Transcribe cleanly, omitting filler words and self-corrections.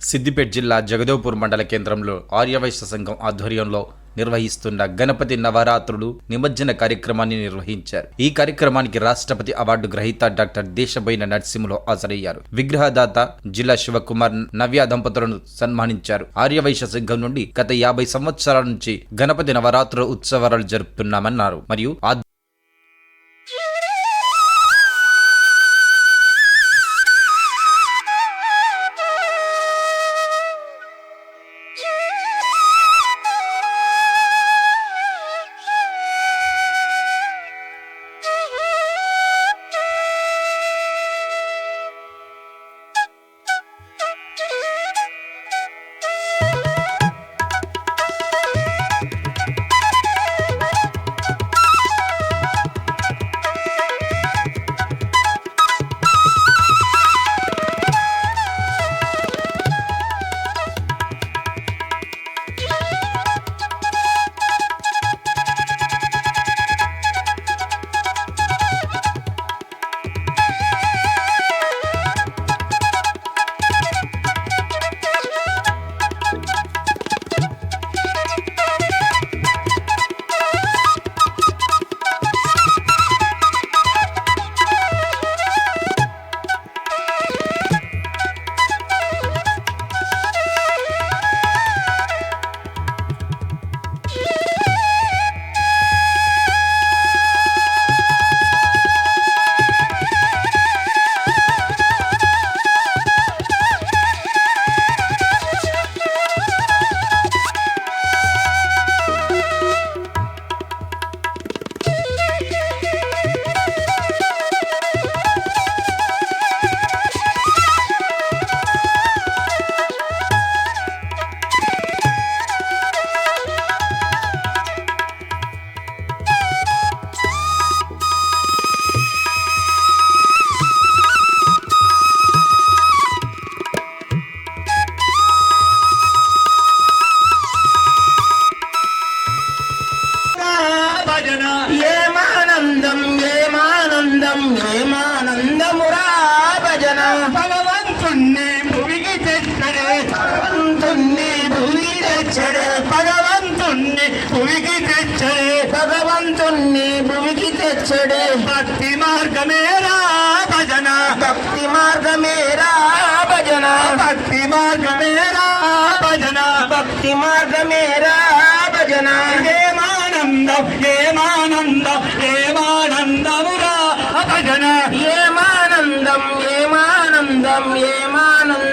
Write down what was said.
సిద్దిపేట జిల్లా జగదేవ్పూర్ మండల కేంద్రంలో ఆర్యవైశ్య సంఘం ఆధ్వర్యంలో నిర్వహిస్తున్న గణపతి నవరాత్రులు నిమజ్జన కార్యక్రమాన్ని నిర్వహించారు. ఈ కార్యక్రమానికి రాష్ట్రపతి అవార్డు గ్రహీత డాక్టర్ దేశబోయిన నరసింహులు హాజరయ్యారు. విగ్రహదాత జిల్లా శివకుమార్, నవ్య దంపతులను సన్మానించారు. ఆర్యవైశ్య సంఘం నుండి గత 50 సంవత్సరాల నుంచి గణపతి నవరాత్రుల ఉత్సవాలు జరుపుతున్నామన్నారు. మరియు ఏమానందమురా భజన భగవంతుణ్ణి భువికి తెచ్చడే భగవంతుణ్ణి భువికి తెచ్చడే భక్తి మార్గమేరా భజన భక్తి మార్గమేరా భజన భక్తి మార్గమేరా భజన భక్తి మార్గమేరా భజన ఏమానందం ఏమానందం ఏమానందమురా భజన ఏమానందం ఏమానందం ఏమానందం